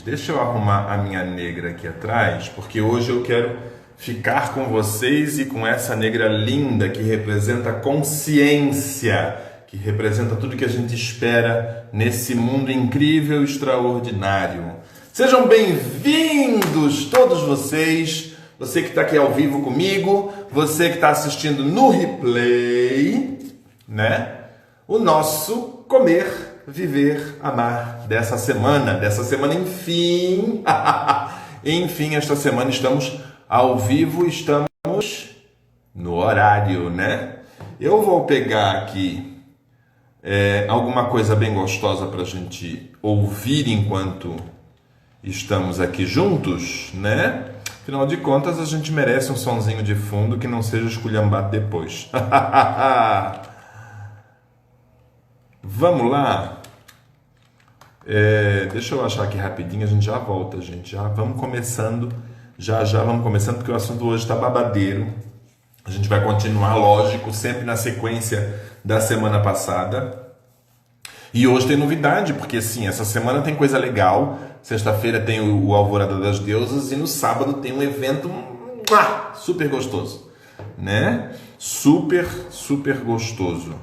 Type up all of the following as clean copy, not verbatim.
Deixa eu arrumar a minha negra aqui atrás, porque hoje eu quero ficar com vocês e com essa negra linda que representa consciência, que representa tudo que a gente espera nesse mundo incrível e extraordinário. Sejam bem-vindos todos vocês, você que está aqui ao vivo comigo, você que está assistindo no replay, né? O nosso Comer, Viver, Amar dessa semana, enfim, enfim, esta semana estamos ao vivo, estamos no horário, né? Eu vou pegar aqui alguma coisa bem gostosa para a gente ouvir enquanto estamos aqui juntos, né? Afinal de contas, a gente merece um sonzinho de fundo que não seja esculhambado depois. Vamos lá? Deixa eu achar aqui rapidinho, a gente já volta, gente. Já vamos começando, vamos começando, porque o assunto hoje está babadeiro. A gente vai continuar, lógico, sempre na sequência da semana passada. E hoje tem novidade, porque sim, essa semana tem coisa legal. Sexta-feira tem o Alvorada das Deusas e no sábado tem um evento super gostoso, né? Super, super gostoso.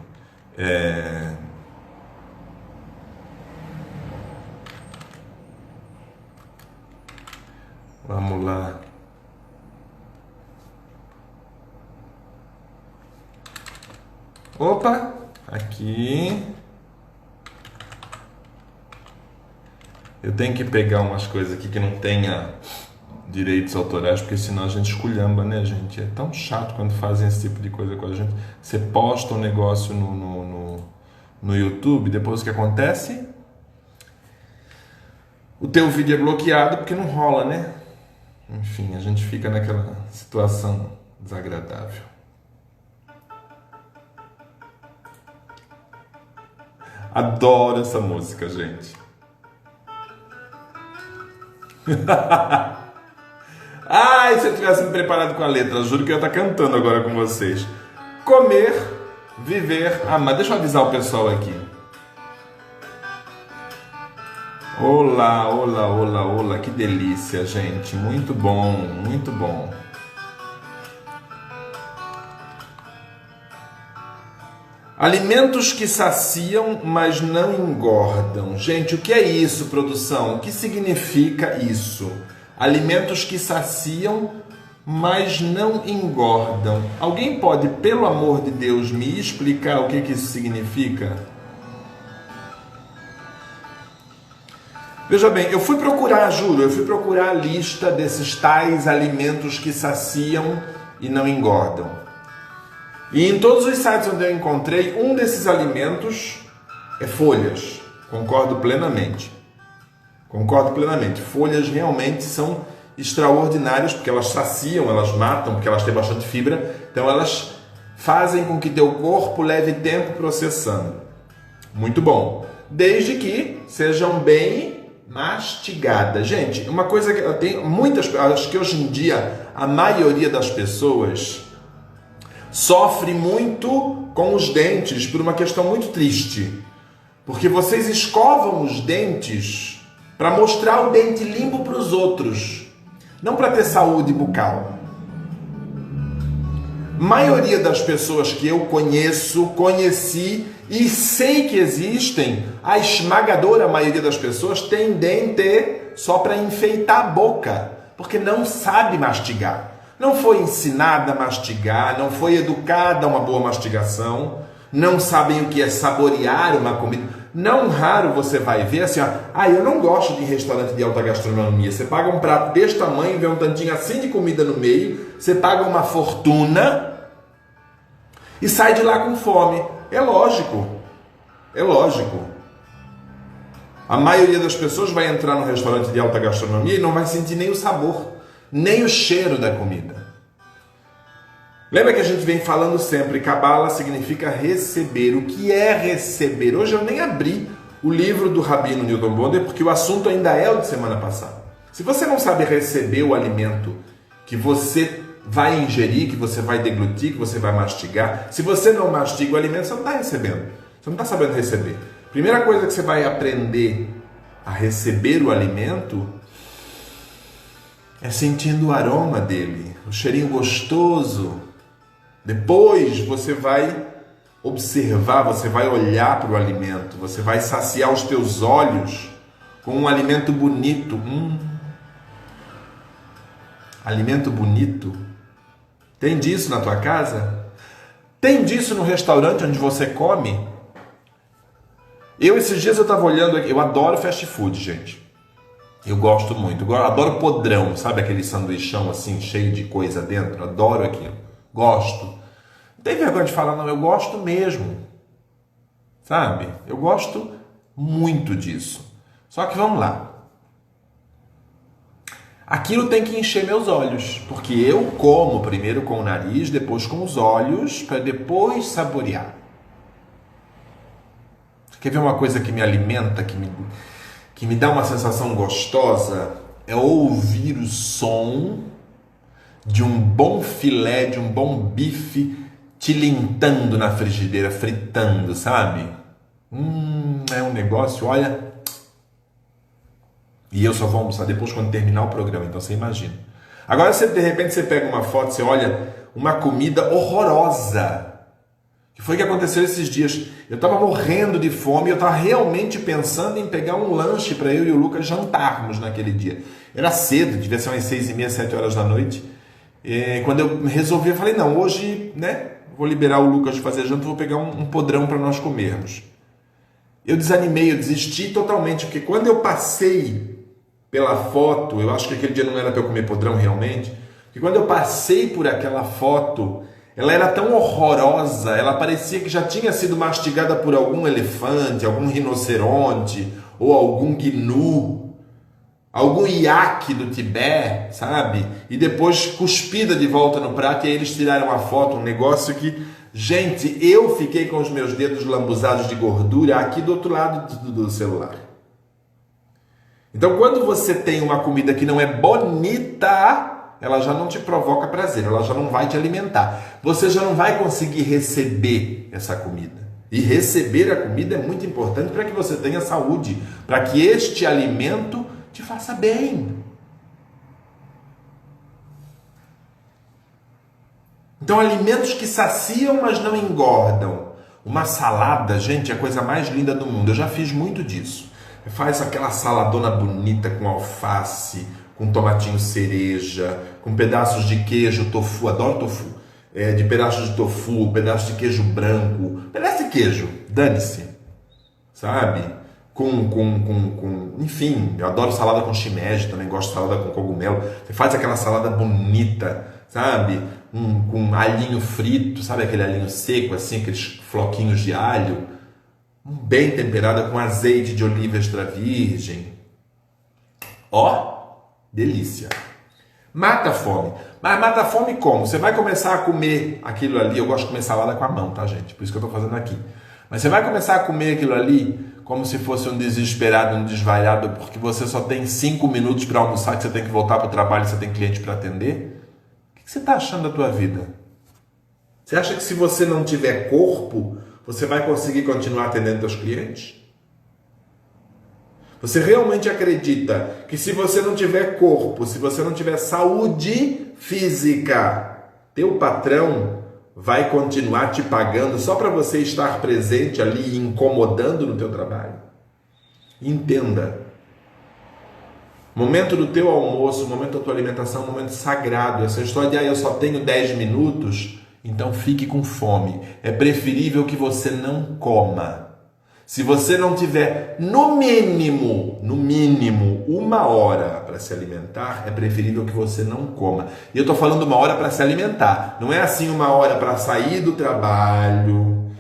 Vamos lá. Opa, aqui. Eu tenho que pegar umas coisas aqui que não tenha direitos autorais, porque senão a gente esculhamba, né, gente? É tão chato quando fazem esse tipo de coisa com a gente. Você posta um negócio no YouTube, depois o que acontece? O teu vídeo é bloqueado porque não rola, né? Enfim, a gente fica naquela situação desagradável. Adoro essa música, gente. Ai, se eu tivesse me preparado com a letra, juro que eu ia estar cantando agora com vocês. Comer, viver, amar. Deixa eu avisar o pessoal aqui. Olá, olá, olá, olá, que delícia, gente. Muito bom, muito bom. Alimentos que saciam, mas não engordam. Gente, o que é isso, produção? O que significa isso? Alimentos que saciam, mas não engordam. Alguém pode, pelo amor de Deus, me explicar o que isso significa? Veja bem, eu fui procurar a lista desses tais alimentos que saciam e não engordam. E em todos os sites onde eu encontrei, um desses alimentos é folhas. Concordo plenamente. Folhas realmente são extraordinárias, porque elas saciam, elas matam, porque elas têm bastante fibra. Então elas fazem com que teu corpo leve tempo processando. Muito bom. Desde que sejam bem mastigada. Gente, uma coisa que tem muitas, acho que hoje em dia a maioria das pessoas sofre muito com os dentes por uma questão muito triste. Porque vocês escovam os dentes para mostrar o dente limpo para os outros, não para ter saúde bucal. Maioria das pessoas que eu conheci e sei que existem, a esmagadora maioria das pessoas tem dente só para enfeitar a boca, porque não sabe mastigar. Não foi ensinada a mastigar, não foi educada a uma boa mastigação, não sabem o que é saborear uma comida. Não raro você vai ver assim, eu não gosto de restaurante de alta gastronomia. Você paga um prato desse tamanho, vê um tantinho assim de comida no meio, você paga uma fortuna e sai de lá com fome. É lógico. A maioria das pessoas vai entrar no restaurante de alta gastronomia e não vai sentir nem o sabor, nem o cheiro da comida. Lembra que a gente vem falando sempre, Cabala significa receber. O que é receber? Hoje eu nem abri o livro do Rabino Newton Bonder, porque o assunto ainda é o de semana passada. Se você não sabe receber o alimento que você vai ingerir, que você vai deglutir, que você vai mastigar, se você não mastiga o alimento, você não está recebendo. Você não está sabendo receber. Primeira coisa que você vai aprender a receber o alimento é sentindo o aroma dele, o cheirinho gostoso. Depois você vai observar, você vai olhar para o alimento, você vai saciar os teus olhos com um alimento bonito. Alimento bonito. Tem disso na tua casa? Tem disso no restaurante onde você come? Esses dias eu estava olhando aqui, eu adoro fast food, gente. Eu gosto muito, eu adoro podrão, sabe aquele sanduichão assim, cheio de coisa dentro? Adoro aquilo, gosto. Não tem vergonha de falar, não, eu gosto mesmo, sabe? Eu gosto muito disso. Só que vamos lá. Aquilo tem que encher meus olhos, porque eu como primeiro com o nariz, depois com os olhos, para depois saborear. Quer ver uma coisa que me alimenta, que me dá uma sensação gostosa? É ouvir o som de um bom filé, de um bom bife tilintando na frigideira, fritando, sabe? É um negócio, olha... E eu só vou almoçar depois quando terminar o programa, então você imagina. Agora, de repente, você pega uma foto, você olha uma comida horrorosa. Que foi o que aconteceu esses dias. Eu estava morrendo de fome, eu estava realmente pensando em pegar um lanche para eu e o Lucas jantarmos naquele dia. Era cedo, devia ser umas 6h30, 7 horas da noite. E quando eu resolvi, eu falei, não, hoje, né, vou liberar o Lucas de fazer janta, vou pegar um podrão para nós comermos. Eu desanimei, eu desisti totalmente, porque quando eu passei pela foto, eu acho que aquele dia não era para eu comer podrão realmente, porque quando eu passei por aquela foto, ela era tão horrorosa, ela parecia que já tinha sido mastigada por algum elefante, algum rinoceronte, ou algum gnu, algum iaque do Tibete, sabe? E depois cuspida de volta no prato, e aí eles tiraram a foto, um negócio que... Gente, eu fiquei com os meus dedos lambuzados de gordura aqui do outro lado do celular. Então, quando você tem uma comida que não é bonita, ela já não te provoca prazer, ela já não vai te alimentar. Você já não vai conseguir receber essa comida. E receber a comida é muito importante para que você tenha saúde, para que este alimento te faça bem. Então, alimentos que saciam, mas não engordam. Uma salada, gente, é a coisa mais linda do mundo. Eu já fiz muito disso. Faz aquela saladona bonita com alface, com tomatinho cereja, com pedaços de queijo, tofu, adoro tofu. De pedaços de tofu, pedaço de queijo branco, pedaço de queijo, dane-se, sabe? Enfim, eu adoro salada com shimeji, também gosto de salada com cogumelo. Você faz aquela salada bonita, sabe? Com alhinho frito, sabe aquele alhinho seco, assim, aqueles floquinhos de alho, bem temperada com azeite de oliva extra virgem. Ó, delícia. Mata a fome. Mas mata a fome como? Você vai começar a comer aquilo ali, eu gosto de comer salada com a mão, tá, gente? Por isso que eu tô fazendo aqui. Mas você vai começar a comer aquilo ali como se fosse um desesperado, um desvairado, porque você só tem 5 minutos para almoçar, que você tem que voltar para o trabalho, você tem cliente para atender? O que você está achando da tua vida? Você acha que se você não tiver corpo, você vai conseguir continuar atendendo seus clientes? Você realmente acredita que se você não tiver corpo, se você não tiver saúde física, teu patrão vai continuar te pagando só para você estar presente ali, incomodando no teu trabalho? Entenda. Momento do teu almoço, momento da tua alimentação, momento sagrado. Essa história de eu só tenho 10 minutos, então fique com fome. É preferível que você não coma. Se você não tiver, no mínimo, 1 hora para se alimentar, é preferível que você não coma. E eu estou falando 1 hora para se alimentar. Não é assim 1 hora para sair do trabalho.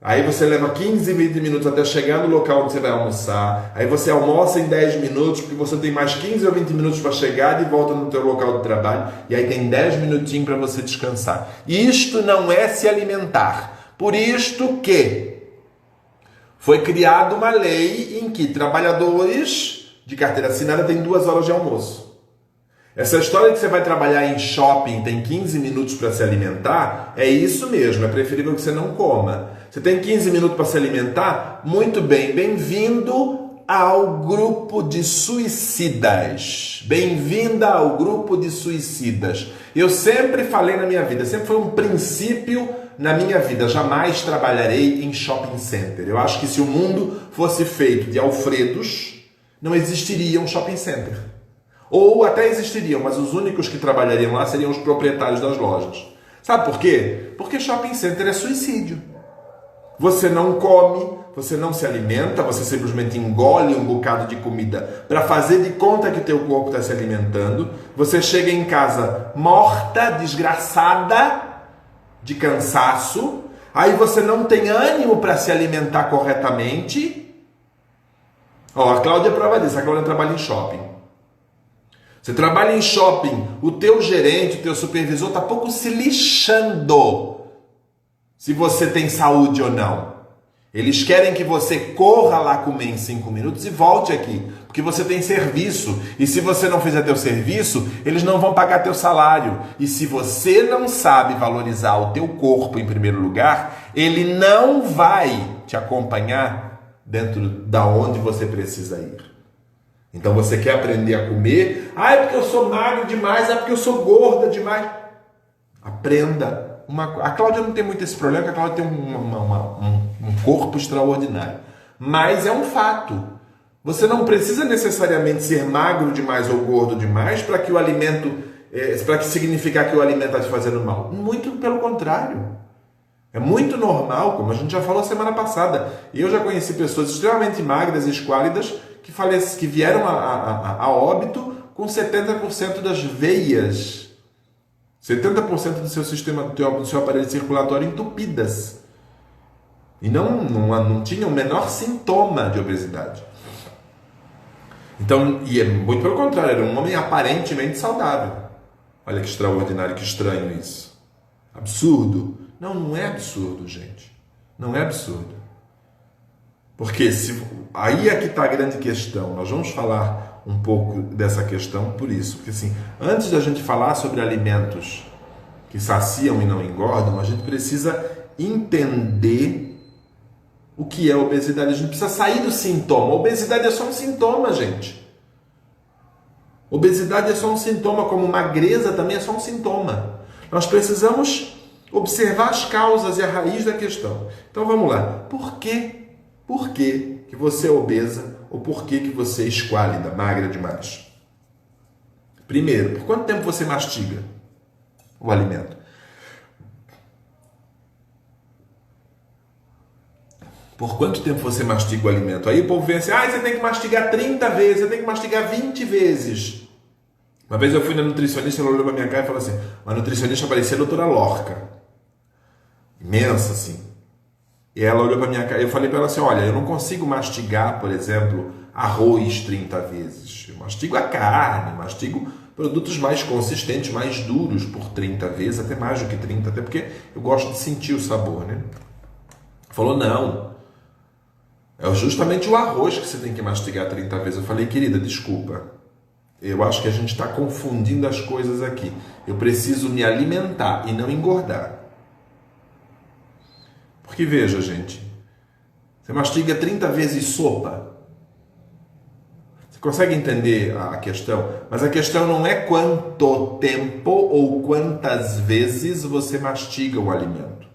Aí você leva 15, 20 minutos até chegar no local onde você vai almoçar. Aí você almoça em 10 minutos, porque você tem mais 15 ou 20 minutos para chegar de volta no teu local de trabalho. E aí tem 10 minutinhos para você descansar. Isto não é se alimentar. Por isto que foi criada uma lei em que trabalhadores de carteira assinada têm 2 horas de almoço. Essa história de que você vai trabalhar em shopping, tem 15 minutos para se alimentar, é isso mesmo, é preferível que você não coma. Você tem 15 minutos para se alimentar? Muito bem, bem-vindo ao grupo de suicidas. Bem-vinda ao grupo de suicidas. Eu sempre falei na minha vida, sempre foi um princípio na minha vida, jamais trabalharei em shopping center. Eu acho que se o mundo fosse feito de Alfredos, não existiria um shopping center. Ou até existiriam, mas os únicos que trabalhariam lá seriam os proprietários das lojas. Sabe por quê? Porque shopping center é suicídio. Você não come, você não se alimenta, você simplesmente engole um bocado de comida para fazer de conta que o teu corpo está se alimentando. Você chega em casa morta, desgraçada, de cansaço. Aí você não tem ânimo para se alimentar corretamente. Ó, a Cláudia é prova disso, a Cláudia trabalha em shopping. Você trabalha em shopping, o teu gerente, o teu supervisor está pouco se lixando se você tem saúde ou não. Eles querem que você corra lá comer em 5 minutos e volte aqui, porque você tem serviço. E se você não fizer teu serviço, eles não vão pagar teu salário. E se você não sabe valorizar o teu corpo em primeiro lugar, ele não vai te acompanhar dentro da onde você precisa ir. Então você quer aprender a comer? Ah, é porque eu sou magro demais, é porque eu sou gorda demais. Aprenda. A Cláudia não tem muito esse problema, porque a Cláudia tem um corpo extraordinário. Mas é um fato. Você não precisa necessariamente ser magro demais ou gordo demais para que o alimento, para que significar que o alimento está te fazendo mal. Muito pelo contrário. É muito normal, como a gente já falou semana passada. Eu já conheci pessoas extremamente magras e esquálidas que vieram a óbito com 70% das veias, 70% do seu sistema, do seu aparelho circulatório entupidas. E não tinham o menor sintoma de obesidade. Então, e é muito pelo contrário, era um homem aparentemente saudável. Olha que extraordinário, que estranho isso. Absurdo. Não é absurdo, gente. Não é absurdo. Porque aí é que está a grande questão. Nós vamos falar um pouco dessa questão por isso. Porque assim, antes da gente falar sobre alimentos que saciam e não engordam, a gente precisa entender o que é obesidade. A gente precisa sair do sintoma. A obesidade é só um sintoma, gente. Obesidade é só um sintoma, como magreza também é só um sintoma. Nós precisamos observar as causas e a raiz da questão. Então vamos lá. Por que você é obesa ou por que você é esquálida, magra demais? Primeiro, por quanto tempo você mastiga o alimento? Por quanto tempo você mastiga o alimento? Aí o povo vem assim, você tem que mastigar 30 vezes, você tem que mastigar 20 vezes. Uma vez eu fui na nutricionista, ela olhou pra minha cara e falou assim, uma nutricionista parecia a doutora Lorca. Imensa, assim. E ela olhou pra minha cara, eu falei pra ela assim, olha, eu não consigo mastigar, por exemplo, arroz 30 vezes. Eu mastigo a carne, mastigo produtos mais consistentes, mais duros por 30 vezes, até mais do que 30, até porque eu gosto de sentir o sabor, né? Falou, não. É justamente o arroz que você tem que mastigar 30 vezes. Eu falei, querida, desculpa. Eu acho que a gente está confundindo as coisas aqui. Eu preciso me alimentar e não engordar. Porque veja, gente. Você mastiga 30 vezes sopa. Você consegue entender a questão? Mas a questão não é quanto tempo ou quantas vezes você mastiga o alimento.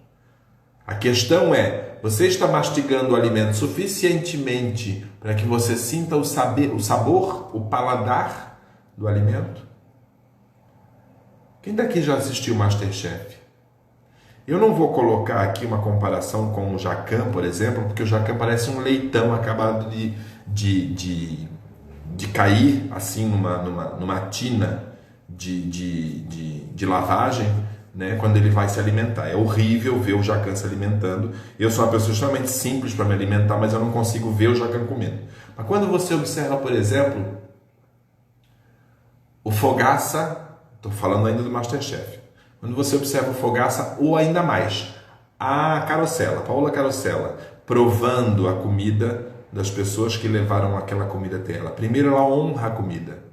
A questão é, você está mastigando o alimento suficientemente para que você sinta o sabor, o paladar do alimento? Quem daqui já assistiu MasterChef? Eu não vou colocar aqui uma comparação com o Jacan, por exemplo, porque o Jacan parece um leitão acabado de cair assim numa tina de lavagem, né, quando ele vai se alimentar. É horrível ver o Jacan se alimentando. Eu sou uma pessoa extremamente simples para me alimentar, mas eu não consigo ver o Jacan comendo. Mas quando você observa, por exemplo, o Fogaça, estou falando ainda do MasterChef, quando você observa o Fogaça, ou ainda mais, a Carosella, Paola Carosella, provando a comida das pessoas que levaram aquela comida até ela. Primeiro ela honra a comida,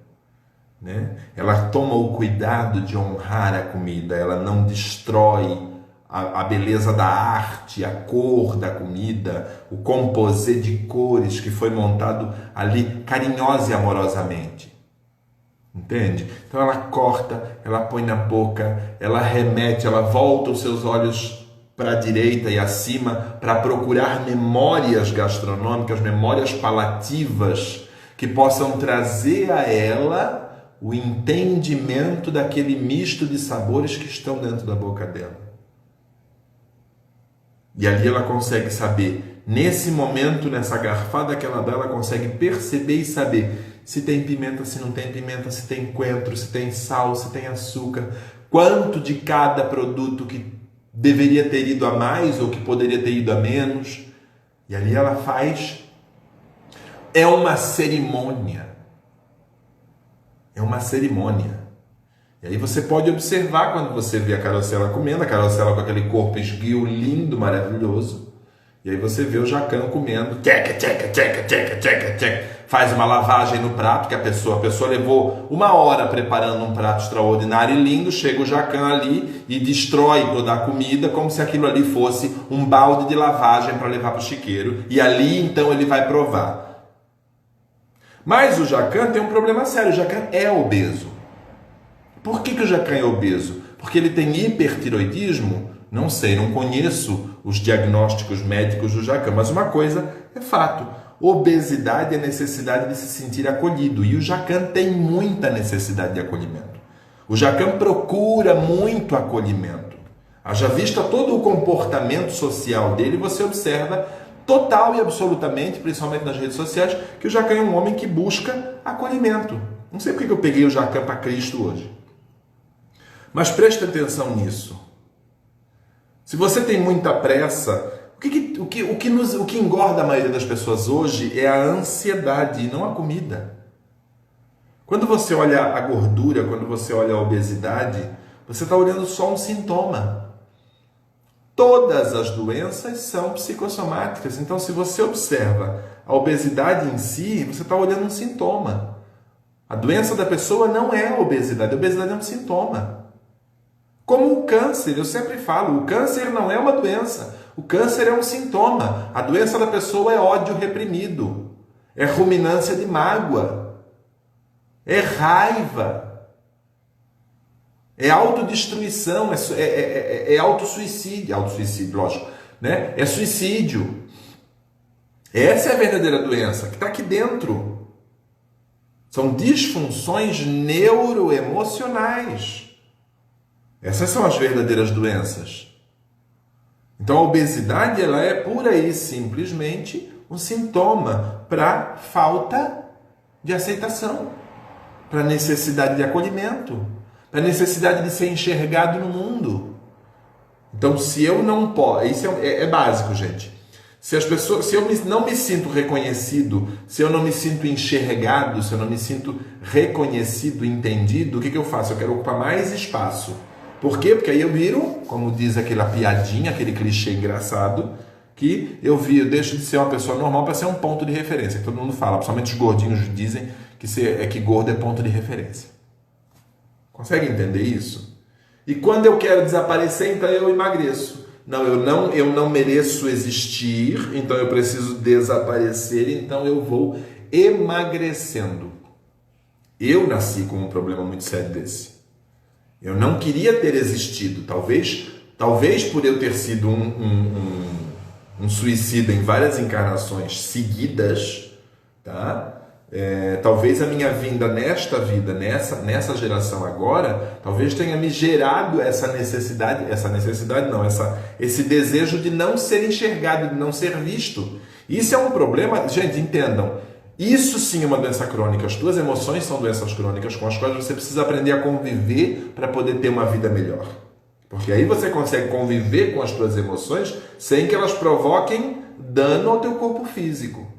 né? Ela toma o cuidado de honrar a comida, ela não destrói a beleza da arte, a cor da comida, o composê de cores que foi montado ali carinhosa e amorosamente. Entende? Então ela corta, ela põe na boca, ela remete, ela volta os seus olhos para a direita e acima para procurar memórias gastronômicas, memórias palativas que possam trazer a ela o entendimento daquele misto de sabores que estão dentro da boca dela. E ali ela consegue saber, nesse momento, nessa garfada que ela dá, ela consegue perceber e saber se tem pimenta, se não tem pimenta, se tem coentro, se tem sal, se tem açúcar, quanto de cada produto que deveria ter ido a mais ou que poderia ter ido a menos. E ali ela faz. É uma cerimônia. É uma cerimônia. E aí você pode observar quando você vê a Carosella comendo, a Carosella com aquele corpo esguio lindo, maravilhoso. E aí você vê o Jacan comendo, tcheca, tcheca, tcheca, tcheca, tcheca, tcheca. Faz uma lavagem no prato, que a pessoa levou 1 hora preparando um prato extraordinário e lindo, chega o Jacan ali e destrói toda a comida como se aquilo ali fosse um balde de lavagem para levar para o chiqueiro. E ali então ele vai provar. Mas o Jacan tem um problema sério, o Jacan é obeso. Por que o Jacan é obeso? Porque ele tem hipertiroidismo? Não sei, não conheço os diagnósticos médicos do Jacan, mas uma coisa é fato: obesidade é necessidade de se sentir acolhido, e o Jacan tem muita necessidade de acolhimento. O Jacan procura muito acolhimento. Haja vista todo o comportamento social dele, você observa total e absolutamente, principalmente nas redes sociais, que o Jacan é um homem que busca acolhimento. Não sei porque eu peguei o Jacan para Cristo hoje. Mas preste atenção nisso. Se você tem muita pressa, o que engorda a maioria das pessoas hoje é a ansiedade e não a comida. Quando você olha a gordura, quando você olha a obesidade, você está olhando só um sintoma. Todas as doenças são psicossomáticas. Então, se você observa a obesidade em si, você está olhando um sintoma. A doença da pessoa não é a obesidade é um sintoma. Como o câncer, eu sempre falo, o câncer não é uma doença, o câncer é um sintoma. A doença da pessoa é ódio reprimido, é ruminância de mágoa, é raiva, é autodestruição, é autossuicídio, lógico, né? É suicídio. Essa é a verdadeira doença, que está aqui dentro. São disfunções neuroemocionais. Essas são as verdadeiras doenças. Então a obesidade ela é pura e simplesmente um sintoma para falta de aceitação, para necessidade de acolhimento, para necessidade de ser enxergado no mundo. Então se eu não posso, isso é básico, gente. Se eu não me sinto reconhecido, se eu não me sinto enxergado, se eu não me sinto reconhecido, entendido, o que eu faço? Eu quero ocupar mais espaço. Por quê? Porque aí eu viro, como diz aquela piadinha, aquele clichê engraçado, que eu deixo de ser uma pessoa normal para ser um ponto de referência. Que todo mundo fala, principalmente os gordinhos dizem que gordo é ponto de referência. Consegue entender isso? E quando eu quero desaparecer, então eu emagreço. Não, eu não mereço existir, então eu preciso desaparecer, então eu vou emagrecendo. Eu nasci com um problema muito sério desse. Eu não queria ter existido. Talvez por eu ter sido um suicida em várias encarnações seguidas, tá? Talvez a minha vinda nesta vida, nessa geração agora, talvez tenha me gerado esse desejo de não ser enxergado, de não ser visto. Isso é um problema, gente, entendam. Isso sim é uma doença crônica. As tuas emoções são doenças crônicas com as quais você precisa aprender a conviver para poder ter uma vida melhor. Porque aí você consegue conviver com as tuas emoções sem que elas provoquem dano ao teu corpo físico.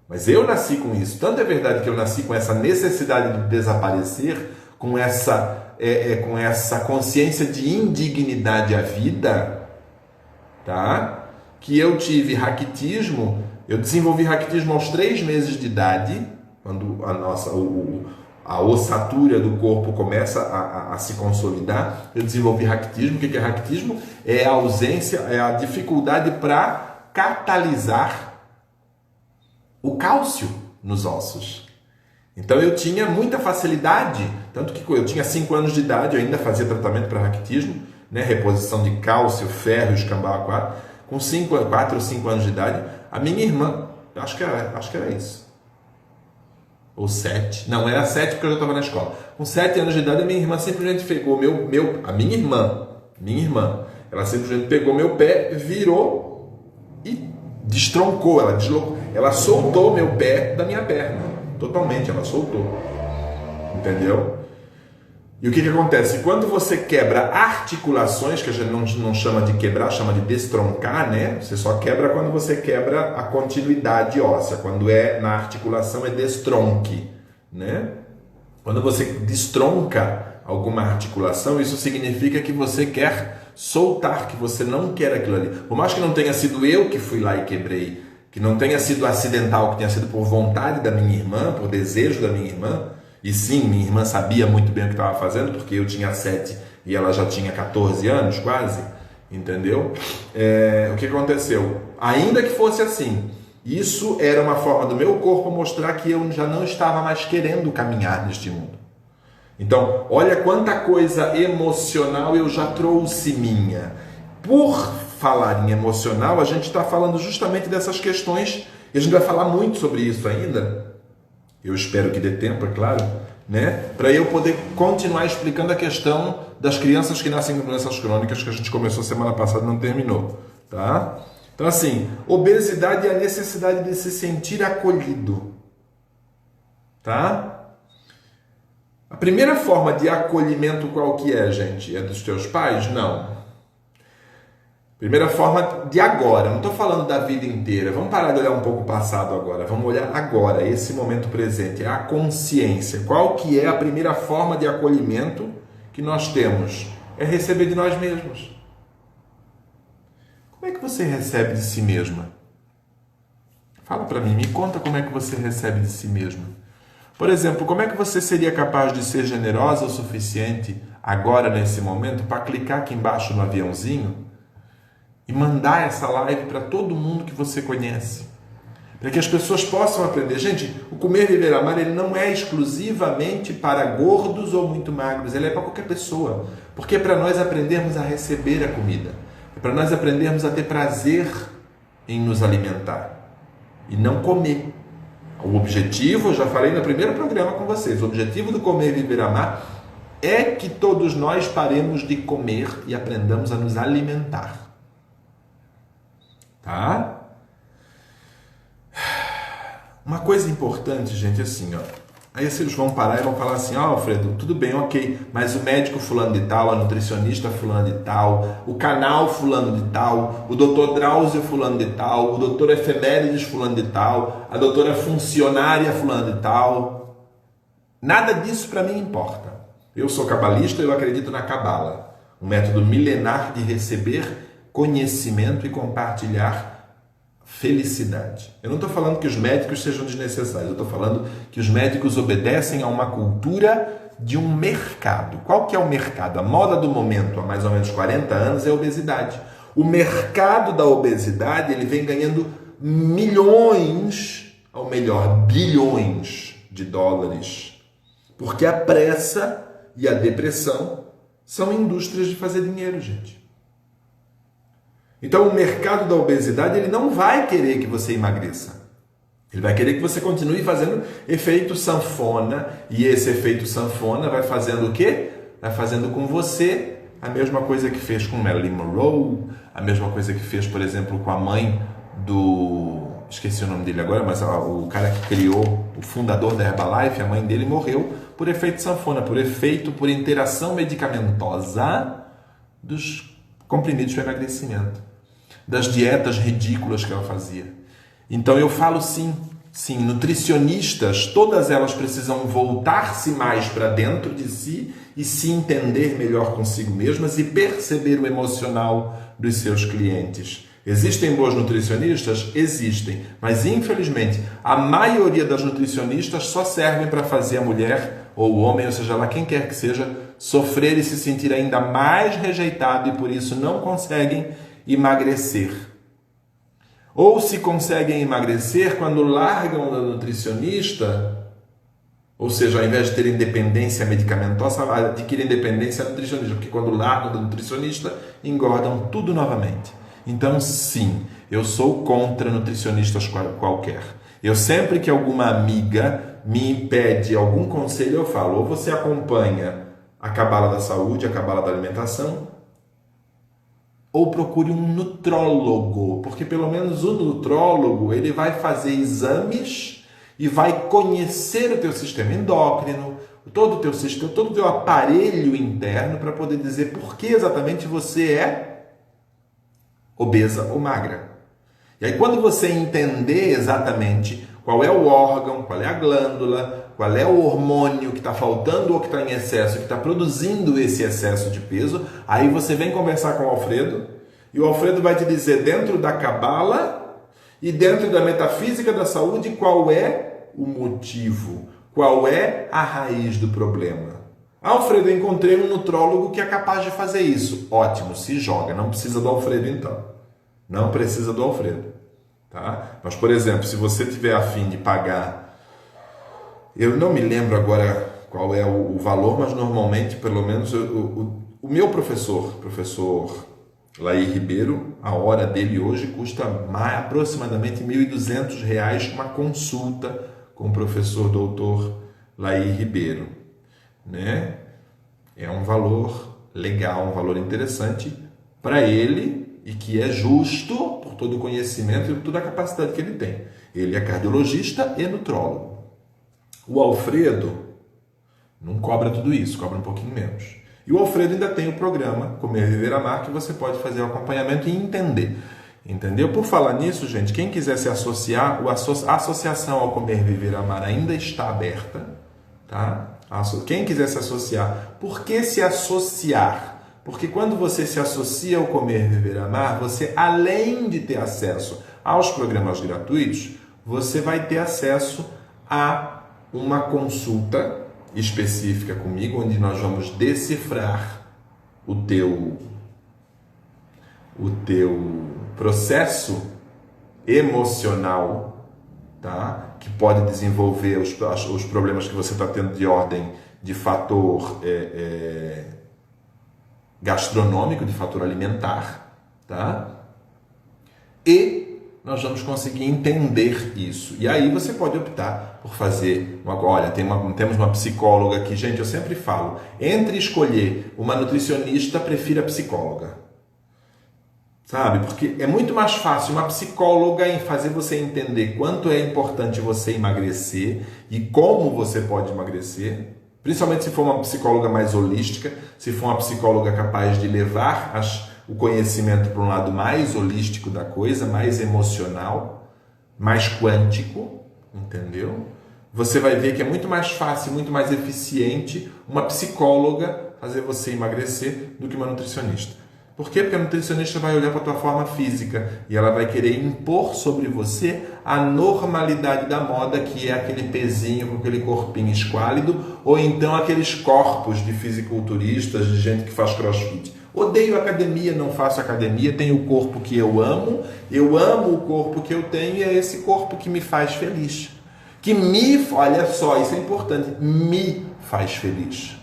Mas eu nasci com isso. Tanto é verdade que eu nasci com essa necessidade de desaparecer, com essa consciência de indignidade à vida, tá? Que eu tive raquitismo. Eu desenvolvi raquitismo aos 3 meses de idade, quando a ossatura do corpo começa a se consolidar. Eu desenvolvi Ractismo. O que é Ractismo? É a ausência, é a dificuldade para catalisar o cálcio nos ossos. Então eu tinha muita facilidade, tanto que eu tinha 5 anos de idade, eu ainda fazia tratamento para Ractismo, né? Reposição de cálcio, ferro, escambau aquático. Com 4 ou 5 anos de idade, a minha irmã, acho que era isso. Ou 7. Não, era 7 porque eu já estava na escola. Com 7 anos de idade, a minha irmã simplesmente pegou a minha irmã, ela simplesmente pegou meu pé, virou e destroncou, ela deslocou, ela soltou meu pé da minha perna. Totalmente, ela soltou. Entendeu? E o que acontece? Quando você quebra articulações, que a gente não chama de quebrar, chama de destroncar, né? Você só quebra quando você quebra a continuidade óssea. Quando é na articulação é destronque, né? Quando você destronca alguma articulação, isso significa que você quer soltar, que você não quer aquilo ali. Por mais que não tenha sido eu que fui lá e quebrei, que não tenha sido acidental, que tenha sido por vontade da minha irmã, por desejo da minha irmã. E sim, minha irmã sabia muito bem o que estava fazendo, porque eu tinha 7 e ela já tinha 14 anos, quase, entendeu? O que aconteceu? Ainda que fosse assim, isso era uma forma do meu corpo mostrar que eu já não estava mais querendo caminhar neste mundo. Então, olha quanta coisa emocional eu já trouxe minha. Por falar em emocional, a gente está falando justamente dessas questões, e a gente vai falar muito sobre isso ainda. Eu espero que dê tempo, é claro, né? Para eu poder continuar explicando a questão das crianças que nascem com doenças crônicas, que a gente começou semana passada e não terminou, tá? Então, assim, obesidade é a necessidade de se sentir acolhido, tá? A primeira forma de acolhimento qual que é, gente? É dos teus pais? Não. Primeira forma de agora, não estou falando da vida inteira. Vamos parar de olhar um pouco o passado agora. Vamos olhar agora, esse momento presente. É a consciência. Qual que é a primeira forma de acolhimento que nós temos? É receber de nós mesmos. Como é que você recebe de si mesma? Fala para mim, me conta como é que você recebe de si mesma. Por exemplo, como é que você seria capaz de ser generosa o suficiente agora, nesse momento, para clicar aqui embaixo no aviãozinho e mandar essa live para todo mundo que você conhece, para que as pessoas possam aprender. Gente, o Comer, Viver, Amar, ele não é exclusivamente para gordos ou muito magros, ele é para qualquer pessoa, porque é para nós aprendermos a receber a comida, é para nós aprendermos a ter prazer em nos alimentar e não comer. O objetivo, eu já falei no primeiro programa com vocês, o objetivo do Comer, Viver, Amar é que todos nós paremos de comer e aprendamos a nos alimentar. Tá? Uma coisa importante, gente, assim, ó. Aí vocês vão parar e vão falar assim, Alfredo, tudo bem, ok, mas o médico fulano de tal, a nutricionista fulano de tal, o canal fulano de tal, o doutor Drauzio fulano de tal, o doutor Efemérides fulano de tal, a doutora funcionária fulano de tal. Nada disso para mim importa. Eu sou cabalista, eu acredito na cabala, um método milenar de receber conhecimento e compartilhar felicidade. Eu não estou falando que os médicos sejam desnecessários, eu estou falando que os médicos obedecem a uma cultura de um mercado. Qual que é o mercado? A moda do momento, há mais ou menos 40 anos, é a obesidade. O mercado da obesidade, ele vem ganhando milhões, ou melhor, bilhões de dólares, porque a pressa e a depressão são indústrias de fazer dinheiro, gente. Então, o mercado da obesidade, ele não vai querer que você emagreça. Ele vai querer que você continue fazendo efeito sanfona. E esse efeito sanfona vai fazendo o quê? Vai fazendo com você a mesma coisa que fez com Marilyn Monroe, a mesma coisa que fez, por exemplo, com a mãe do... Esqueci o nome dele agora, mas o cara que criou, o fundador da Herbalife, a mãe dele morreu por efeito sanfona, por interação medicamentosa dos comprimidos para emagrecimento, das dietas ridículas que ela fazia. Então eu falo sim, nutricionistas, todas elas precisam voltar-se mais para dentro de si e se entender melhor consigo mesmas e perceber o emocional dos seus clientes. Existem boas nutricionistas? Existem, mas infelizmente a maioria das nutricionistas só servem para fazer a mulher ou o homem, ou seja lá quem quer que seja, sofrer e se sentir ainda mais rejeitado e por isso não conseguem emagrecer. Ou se conseguem emagrecer quando largam da nutricionista, ou seja, ao invés de terem dependência medicamentosa, adquirem dependência nutricionista, porque quando largam da nutricionista, engordam tudo novamente. Então, sim, eu sou contra nutricionistas qualquer. Eu sempre que alguma amiga me pede algum conselho, eu falo, ou você acompanha a Cabala da Saúde, a Cabala da Alimentação, ou procure um nutrólogo, porque pelo menos o nutrólogo ele vai fazer exames e vai conhecer o teu sistema endócrino, todo o teu aparelho interno para poder dizer por que exatamente você é obesa ou magra. E aí quando você entender exatamente qual é o órgão, qual é a glândula, qual é o hormônio que está faltando ou que está em excesso, que está produzindo esse excesso de peso, aí você vem conversar com o Alfredo e o Alfredo vai te dizer dentro da cabala e dentro da metafísica da saúde qual é o motivo, qual é a raiz do problema. Alfredo, eu encontrei um nutrólogo que é capaz de fazer isso. Ótimo, se joga. Não precisa do Alfredo então. Não precisa do Alfredo. Tá? Mas, por exemplo, se você tiver a fim de pagar, eu não me lembro agora qual é o valor, mas normalmente, pelo menos, o meu professor Laí Ribeiro, a hora dele hoje custa aproximadamente R$ 1.200 uma consulta com o professor doutor Laí Ribeiro. Né? É um valor legal, um valor interessante para ele e que é justo por todo o conhecimento e por toda a capacidade que ele tem. Ele é cardiologista e nutrólogo. O Alfredo não cobra tudo isso, cobra um pouquinho menos. E o Alfredo ainda tem o programa Comer, Viver, Amar, que você pode fazer o acompanhamento e entender. Entendeu? Por falar nisso, gente, quem quiser se associar, a associação ao Comer, Viver, Amar ainda está aberta, tá? Quem quiser se associar, por que se associar? Porque quando você se associa ao Comer, Viver, Amar, você, além de ter acesso aos programas gratuitos, você vai ter acesso a uma consulta específica comigo, onde nós vamos decifrar o teu processo emocional, tá? Que pode desenvolver os problemas que você está tendo de ordem de fator gastronômico, de fator alimentar, tá? E nós vamos conseguir entender isso. E aí você pode optar por fazer olha, temos uma psicóloga aqui, gente, eu sempre falo, entre escolher uma nutricionista, prefira a psicóloga. Sabe? Porque é muito mais fácil uma psicóloga em fazer você entender quanto é importante você emagrecer e como você pode emagrecer, principalmente se for uma psicóloga mais holística, se for uma psicóloga capaz de levar o conhecimento para um lado mais holístico da coisa, mais emocional, mais quântico, entendeu? Você vai ver que é muito mais fácil, muito mais eficiente uma psicóloga fazer você emagrecer do que uma nutricionista. Por quê? Porque a nutricionista vai olhar para a tua forma física e ela vai querer impor sobre você a normalidade da moda, que é aquele pezinho com aquele corpinho esquálido, ou então aqueles corpos de fisiculturistas, de gente que faz crossfit. Odeio academia, não faço academia, tenho o corpo que eu amo o corpo que eu tenho e é esse corpo que me faz feliz. Olha só, isso é importante, me faz feliz.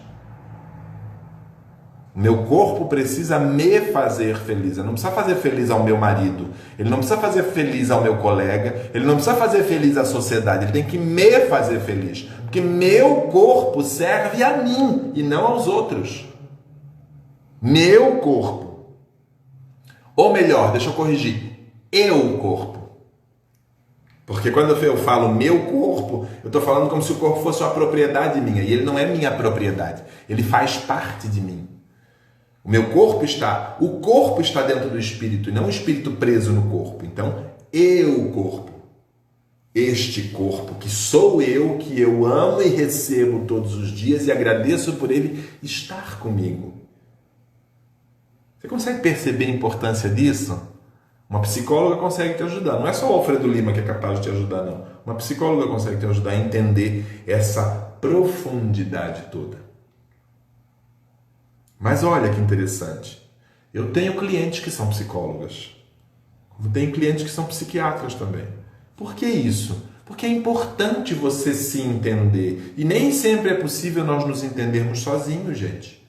Meu corpo precisa me fazer feliz. Ele não precisa fazer feliz ao meu marido. Ele não precisa fazer feliz ao meu colega. Ele não precisa fazer feliz à sociedade. Ele tem que me fazer feliz. Porque meu corpo serve a mim e não aos outros. Meu corpo. Ou melhor, deixa eu corrigir. Eu corpo. Porque quando eu falo meu corpo, eu estou falando como se o corpo fosse uma propriedade minha. E ele não é minha propriedade. Ele faz parte de mim. O corpo está dentro do espírito e não o espírito preso no corpo. Então, corpo. Este corpo que sou eu, que eu amo e recebo todos os dias e agradeço por ele estar comigo. Você consegue perceber a importância disso? Uma psicóloga consegue te ajudar. Não é só o Alfredo Lima que é capaz de te ajudar, não. Uma psicóloga consegue te ajudar a entender essa profundidade toda. Mas olha que interessante. Eu tenho clientes que são psicólogas. Eu tenho clientes que são psiquiatras também. Por que isso? Porque é importante você se entender. E nem sempre é possível nós nos entendermos sozinhos, gente.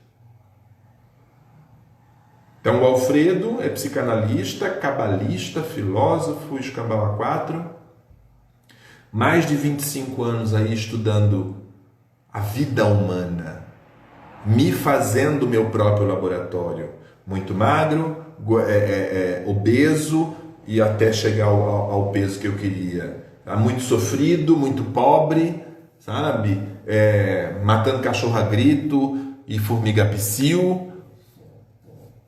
Então, o Alfredo é psicanalista, cabalista, filósofo, escambau 4. Mais de 25 anos aí estudando a vida humana. Me fazendo meu próprio laboratório. Muito magro, obeso e até chegar ao peso que eu queria. Muito sofrido, muito pobre, sabe? Matando cachorro a grito e formiga a psiu.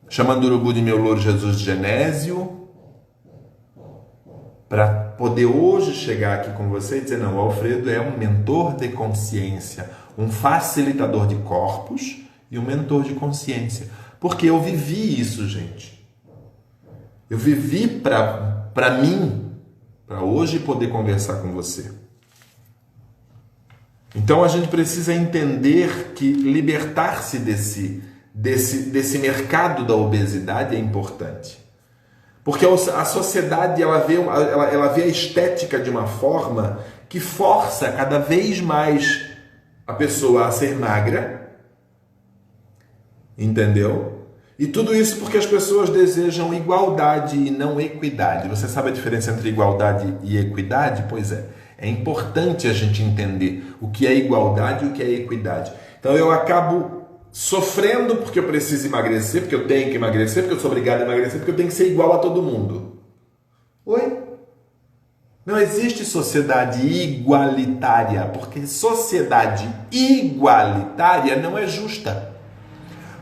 Chamando o urubu de meu louro Jesus de Genésio, para poder hoje chegar aqui com você e dizer, não, o Alfredo é um mentor de consciência, um facilitador de corpos e um mentor de consciência. Porque eu vivi isso, gente. Eu vivi para mim, para hoje poder conversar com você. Então a gente precisa entender que libertar-se desse mercado da obesidade é importante. Porque a sociedade ela vê a estética de uma forma que força cada vez mais a pessoa a ser magra. Entendeu? E tudo isso porque as pessoas desejam igualdade e não equidade. Você sabe a diferença entre igualdade e equidade? Pois é. É importante a gente entender o que é igualdade e o que é equidade. Então eu acabo sofrendo porque eu preciso emagrecer, porque eu tenho que emagrecer, porque eu sou obrigado a emagrecer, porque eu tenho que ser igual a todo mundo. Oi? Não existe sociedade igualitária, porque sociedade igualitária não é justa.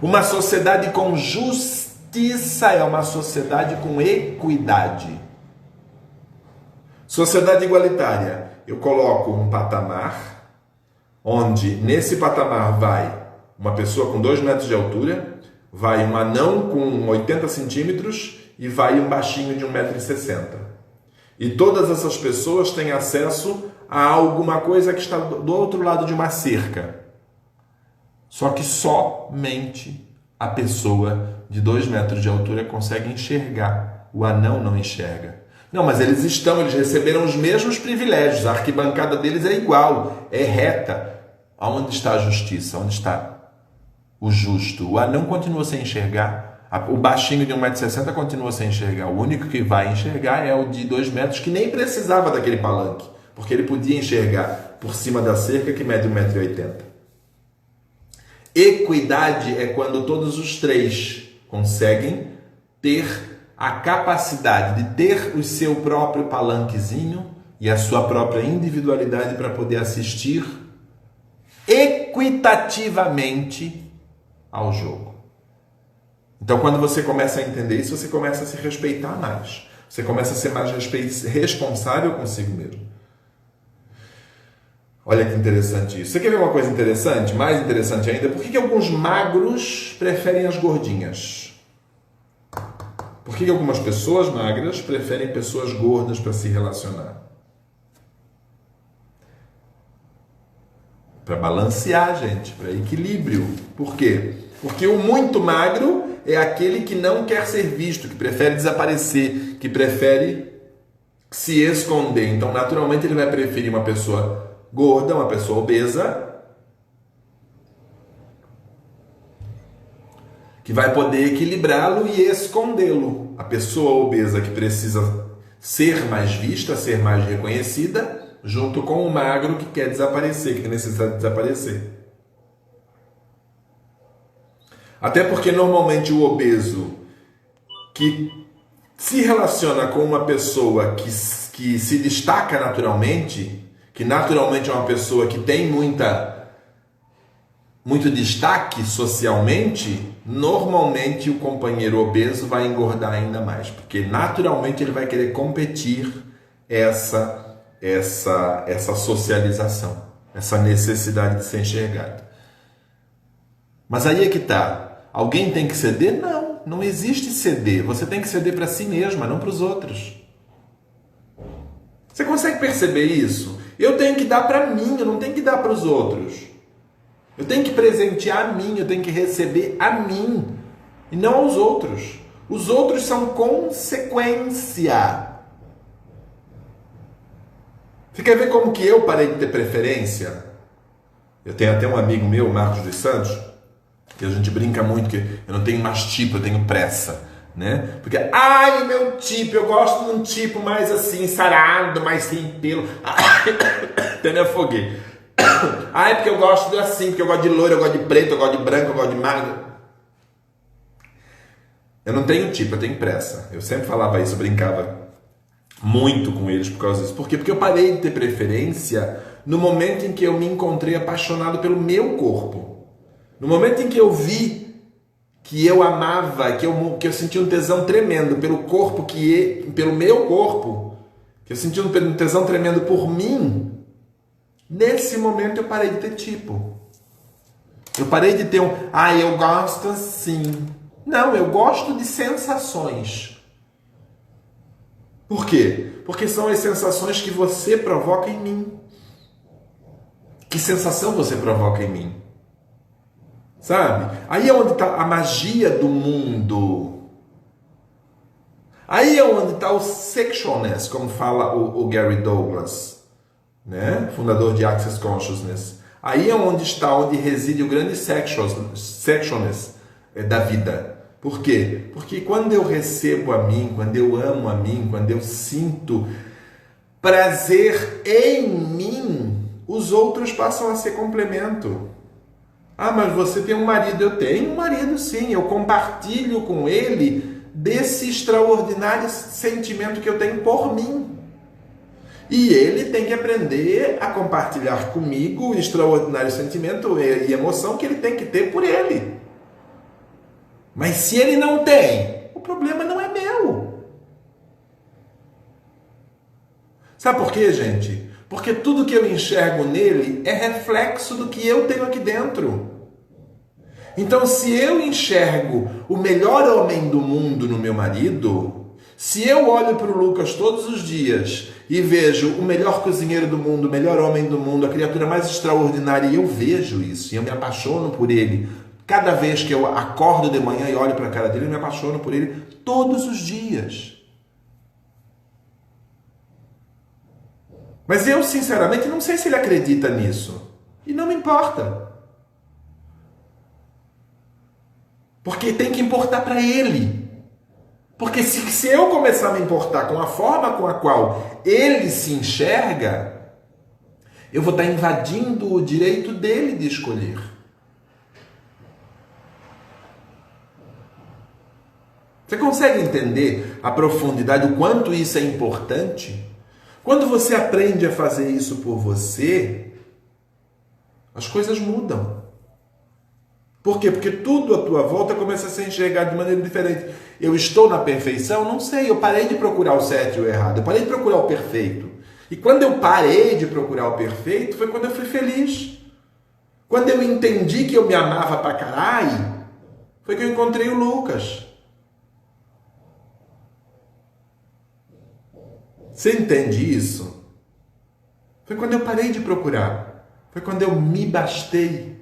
Uma sociedade com justiça é uma sociedade com equidade. Sociedade igualitária, eu coloco um patamar, onde nesse patamar vai uma pessoa com 2 metros de altura, vai um anão com 80 centímetros e vai um baixinho de 1,60 m. E todas essas pessoas têm acesso a alguma coisa que está do outro lado de uma cerca. Só que somente a pessoa de 2 metros de altura consegue enxergar. O anão não enxerga. Não, mas eles receberam os mesmos privilégios. A arquibancada deles é igual, é reta. Onde está a justiça? Onde está o justo? O anão continua sem enxergar. O baixinho de 1,60 m continua sem enxergar. O único que vai enxergar é o de 2 metros, que nem precisava daquele palanque, porque ele podia enxergar por cima da cerca, que mede 1,80 m. Equidade é quando todos os três conseguem ter a capacidade de ter o seu próprio palanquezinho e a sua própria individualidade para poder assistir equitativamente ao jogo. Então, quando você começa a entender isso, você começa a se respeitar mais. Você começa a ser mais responsável consigo mesmo. Olha que interessante isso. Você quer ver uma coisa interessante? Mais interessante ainda? Por que alguns magros preferem as gordinhas? Por que algumas pessoas magras preferem pessoas gordas para se relacionar? Para balancear, gente, para equilíbrio. Por quê? Porque o muito magro é aquele que não quer ser visto, que prefere desaparecer, que prefere se esconder. Então, naturalmente, ele vai preferir uma pessoa gorda, uma pessoa obesa, que vai poder equilibrá-lo e escondê-lo. A pessoa obesa que precisa ser mais vista, ser mais reconhecida, junto com o magro que quer desaparecer, que tem necessidade de desaparecer. Até porque normalmente o obeso que se relaciona com uma pessoa que se destaca naturalmente, que naturalmente é uma pessoa que tem muito destaque socialmente, normalmente o companheiro obeso vai engordar ainda mais, porque naturalmente ele vai querer competir essa socialização, essa necessidade de ser enxergado. Mas aí é que tá. Alguém tem que ceder? Não. não existe ceder. Você tem que ceder para si mesma, não para os outros. Você consegue perceber isso? Eu tenho que dar para mim, eu não tenho que dar para os outros. Eu tenho que presentear a mim, eu tenho que receber a mim e não aos outros. Os outros são consequência. Você quer ver como que eu parei de ter preferência? Eu tenho até um amigo meu, Marcos dos Santos, que a gente brinca muito que eu não tenho mais tipo, eu tenho pressa, né? Porque, ai, meu tipo, eu gosto de um tipo mais assim, sarado, mais sem pelo. Até me afoguei. Ai, porque eu gosto assim, porque eu gosto de loiro, eu gosto de preto, eu gosto de branco, eu gosto de magro. Eu não tenho tipo, eu tenho pressa. Eu sempre falava isso, eu brincava muito com eles por causa disso. Por quê? Porque eu parei de ter preferência no momento em que eu me encontrei apaixonado pelo meu corpo. No momento em que eu vi que eu amava, que eu senti um tesão tremendo pelo corpo, pelo meu corpo, que eu senti um tesão tremendo por mim, nesse momento eu parei de ter tipo. Eu parei de ter eu gosto assim. Não, eu gosto de sensações. Por quê? Porque são as sensações que você provoca em mim. Que sensação você provoca em mim? Sabe? Aí é onde está a magia do mundo. Aí é onde está o sexualness, como fala o Gary Douglas, né? Fundador de Access Consciousness. Aí é onde reside o grande sexualness da vida. Por quê? Porque quando eu recebo a mim, quando eu amo a mim, quando eu sinto prazer em mim, os outros passam a ser complemento. Ah, mas você tem um marido. Eu tenho um marido, sim. Eu compartilho com ele desse extraordinário sentimento que eu tenho por mim. E ele tem que aprender a compartilhar comigo o extraordinário sentimento e emoção que ele tem que ter por ele. Mas se ele não tem, o problema não é meu. Sabe por quê, gente? Porque tudo que eu enxergo nele é reflexo do que eu tenho aqui dentro. Então, se eu enxergo o melhor homem do mundo no meu marido, se eu olho para o Lucas todos os dias e vejo o melhor cozinheiro do mundo, o melhor homem do mundo, a criatura mais extraordinária, e eu vejo isso, e eu me apaixono por ele, cada vez que eu acordo de manhã e olho para a cara dele, eu me apaixono por ele todos os dias. Mas eu, sinceramente, não sei se ele acredita nisso. E não me importa. Porque tem que importar para ele. Porque se eu começar a me importar com a forma com a qual ele se enxerga, eu vou estar invadindo o direito dele de escolher. Você consegue entender a profundidade, o quanto isso é importante? Quando você aprende a fazer isso por você, as coisas mudam. Por quê? Porque tudo à tua volta começa a ser enxergado de maneira diferente. Eu estou na perfeição? Não sei, eu parei de procurar o certo e o errado, eu parei de procurar o perfeito. E quando eu parei de procurar o perfeito, foi quando eu fui feliz. Quando eu entendi que eu me amava pra caralho, foi que eu encontrei o Lucas. Você entende isso? Foi quando eu parei de procurar. Foi quando eu me bastei.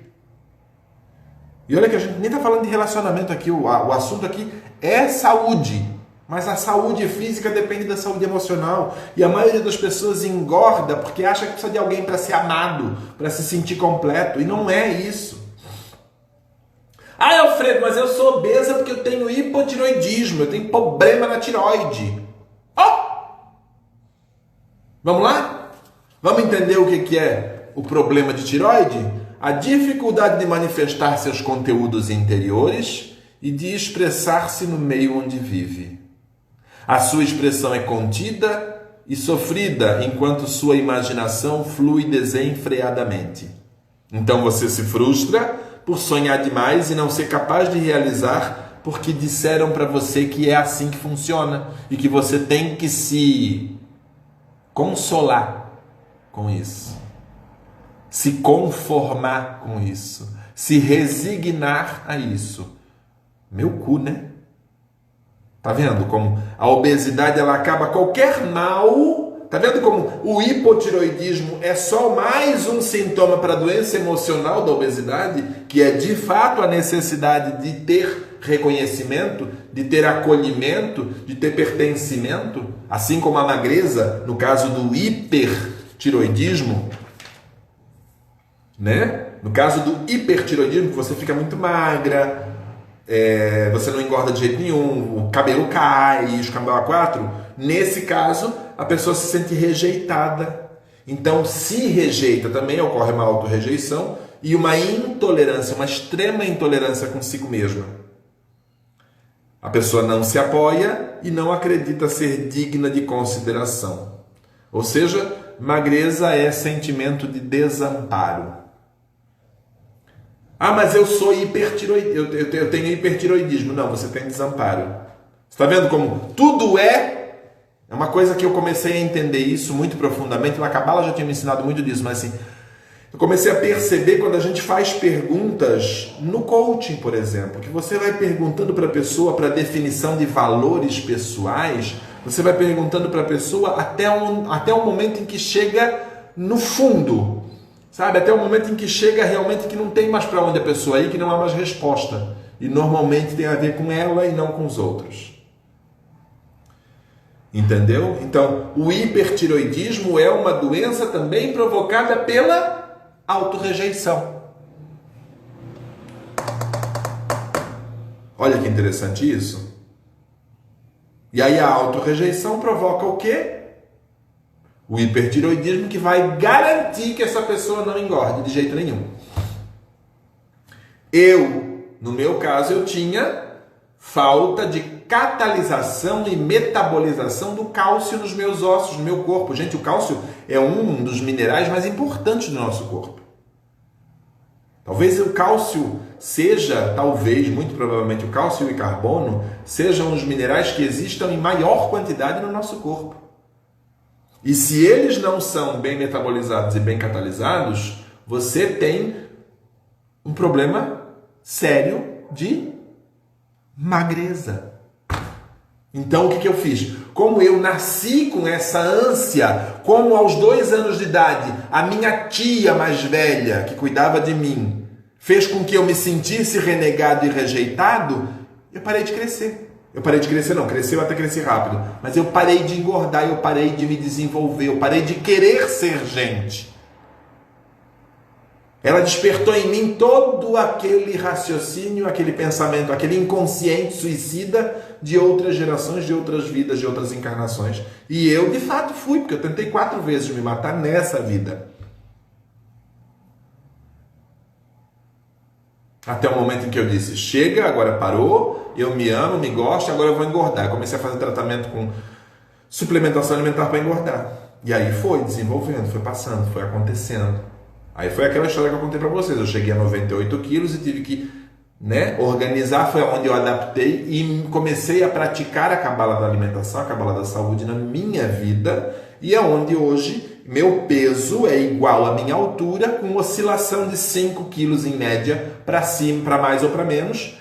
E olha que a gente nem está falando de relacionamento aqui. O assunto aqui é saúde. Mas a saúde física depende da saúde emocional. E a maioria das pessoas engorda porque acha que precisa de alguém para ser amado, para se sentir completo. E não é isso. Ah, Alfredo, mas eu sou obesa porque eu tenho hipotiroidismo. Eu tenho problema na tireoide. Oh! Vamos lá? Vamos entender o que é o problema de tireoide? A dificuldade de manifestar seus conteúdos interiores e de expressar-se no meio onde vive. A sua expressão é contida e sofrida, enquanto sua imaginação flui desenfreadamente. Então você se frustra por sonhar demais e não ser capaz de realizar porque disseram para você que é assim que funciona e que você tem que se consolar com isso, se conformar com isso, se resignar a isso. Meu cu, né? Tá vendo como a obesidade ela acaba qualquer mal? Tá vendo como o hipotireoidismo é só mais um sintoma para a doença emocional da obesidade, que é de fato a necessidade de ter reconhecimento, de ter acolhimento, de ter pertencimento, assim como a magreza, no caso do hipertireoidismo, né? No caso do hipertireoidismo, que você fica muito magra, você não engorda de jeito nenhum, o cabelo cai, os cambau a quatro. Nesse caso, a pessoa se sente rejeitada. Então, se rejeita, também ocorre uma autorrejeição e uma intolerância, uma extrema intolerância consigo mesma. A pessoa não se apoia e não acredita ser digna de consideração. Ou seja, magreza é sentimento de desamparo. Ah, mas eu sou hipertireoidismo, eu tenho hipertireoidismo. Não, você tem desamparo. Você está vendo como tudo é uma coisa que eu comecei a entender isso muito profundamente. A Cabala já tinha me ensinado muito disso, mas assim, eu comecei a perceber quando a gente faz perguntas no coaching, por exemplo, que você vai perguntando para a pessoa para definição de valores pessoais, você vai perguntando para a pessoa até o momento em que chega no fundo. Sabe, até o momento em que chega realmente que não tem mais para onde a pessoa ir, que não há mais resposta. E normalmente tem a ver com ela e não com os outros. Entendeu? Então, o hipertireoidismo é uma doença também provocada pela autorrejeição. Olha que interessante isso. E aí a autorrejeição provoca o quê? O hipertireoidismo, que vai garantir que essa pessoa não engorde de jeito nenhum. No meu caso, eu tinha falta de catalisação e metabolização do cálcio nos meus ossos, no meu corpo. Gente, o cálcio é um dos minerais mais importantes do nosso corpo. Talvez o cálcio seja, muito provavelmente o cálcio e o carbono, sejam os minerais que existam em maior quantidade no nosso corpo. E se eles não são bem metabolizados e bem catalisados, você tem um problema sério de magreza. Então, o que eu fiz? Como eu nasci com essa ânsia, como aos 2 anos de idade, a minha tia mais velha, que cuidava de mim, fez com que eu me sentisse renegado e rejeitado, eu parei de crescer. Eu parei de crescer, não, cresceu até crescer rápido. Mas eu parei de engordar, eu parei de me desenvolver, eu parei de querer ser gente. Ela despertou em mim todo aquele raciocínio, aquele pensamento, aquele inconsciente suicida de outras gerações, de outras vidas, de outras encarnações. E eu, de fato, fui, porque eu tentei 4 vezes me matar nessa vida. Até o momento em que eu disse, chega, agora parou, eu me amo, me gosto, agora eu vou engordar. Eu comecei a fazer tratamento com suplementação alimentar para engordar. E aí foi desenvolvendo, foi passando, foi acontecendo. Aí foi aquela história que eu contei para vocês. Eu cheguei a 98 quilos e tive que organizar. Foi onde eu adaptei e comecei a praticar a Cabala da alimentação, a Cabala da saúde na minha vida. E é onde hoje meu peso é igual à minha altura, com oscilação de 5 quilos em média, para cima, para mais ou para menos.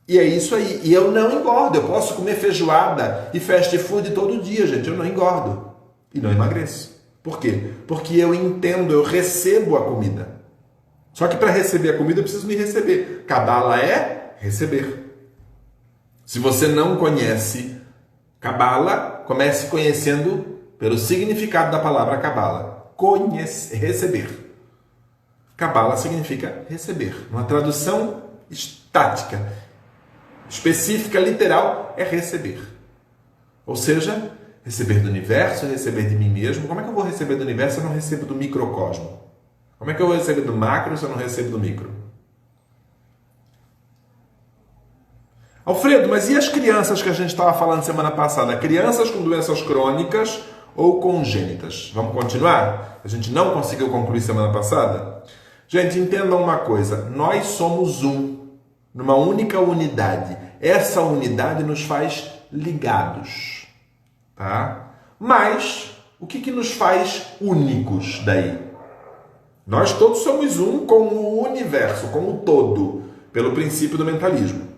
E é isso aí. E eu não engordo. Eu posso comer feijoada e fast food todo dia, gente. Eu não engordo. E não emagreço. Por quê? Porque eu entendo, eu recebo a comida. Só que para receber a comida eu preciso me receber. Cabala é receber. Se você não conhece Cabala, comece conhecendo pelo significado da palavra Cabala. Receber. Cabala significa receber. Uma tradução estática, específica, literal, é receber. Ou seja, receber do universo, receber de mim mesmo. Como é que eu vou receber do universo se eu não recebo do microcosmo? Como é que eu vou receber do macro se eu não recebo do micro? Alfredo, mas e as crianças que a gente estava falando semana passada? Crianças com doenças crônicas ou congênitas? Vamos continuar? A gente não conseguiu concluir semana passada? Gente, entendam uma coisa. Nós somos numa única unidade. Essa unidade nos faz ligados. Tá? Mas, o que nos faz únicos daí? Nós todos somos um com o universo, com o todo, pelo princípio do mentalismo.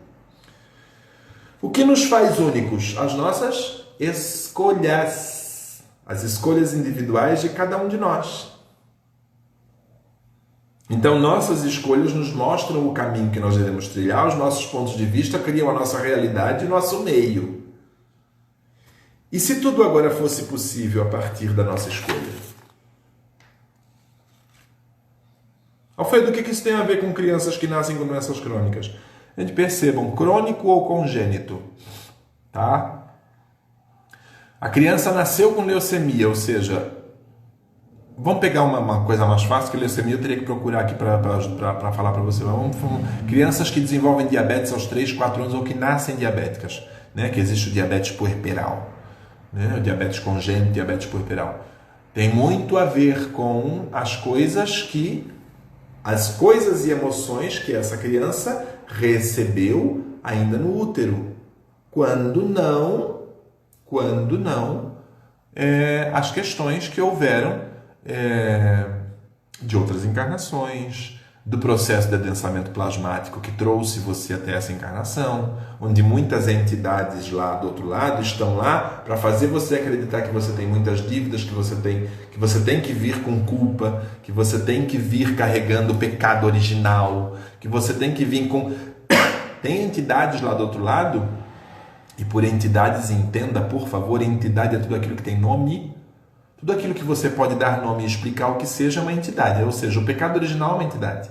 O que nos faz únicos? As nossas escolhas. As escolhas individuais de cada um de nós. Então, nossas escolhas nos mostram o caminho que nós devemos trilhar, os nossos pontos de vista criam a nossa realidade e o nosso meio. E se tudo agora fosse possível a partir da nossa escolha? Alfredo, o que isso tem a ver com crianças que nascem com doenças crônicas? A gente percebam, crônico ou congênito, tá? A criança nasceu com leucemia, ou seja, vamos pegar uma coisa mais fácil, que leucemia eu teria que procurar aqui para falar para você. Crianças que desenvolvem diabetes aos 3, 4 anos ou que nascem diabéticas, né? Que existe o diabetes puerperal, né? O diabetes congênito, diabetes puerperal. Tem muito a ver com as coisas e emoções que essa criança recebeu ainda no útero. Quando não, as questões que houveram de outras encarnações, do processo de adensamento plasmático que trouxe você até essa encarnação, onde muitas entidades lá do outro lado estão lá para fazer você acreditar que você tem muitas dívidas, que você tem que vir com culpa, que você tem que vir carregando o pecado original, que você tem que vir com... Tem entidades lá do outro lado, e por entidades entenda, por favor, entidade é tudo aquilo que tem nome. Tudo aquilo que você pode dar nome e explicar o que seja uma entidade, ou seja, o pecado original é uma entidade.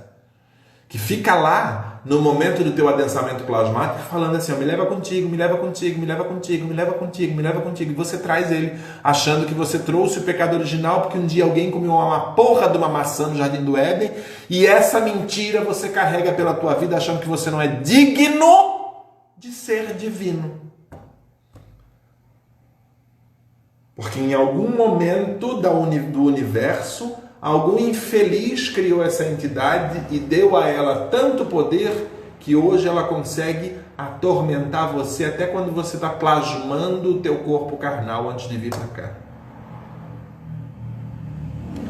Que fica lá, no momento do teu adensamento plasmático, falando assim, me leva contigo, me leva contigo, me leva contigo, me leva contigo, me leva contigo. E você traz ele, achando que você trouxe o pecado original, porque um dia alguém comeu uma porra de uma maçã no Jardim do Éden, e essa mentira você carrega pela tua vida, achando que você não é digno de ser divino. Porque em algum momento do universo, algum infeliz criou essa entidade e deu a ela tanto poder que hoje ela consegue atormentar você até quando você está plasmando o teu corpo carnal antes de vir para cá.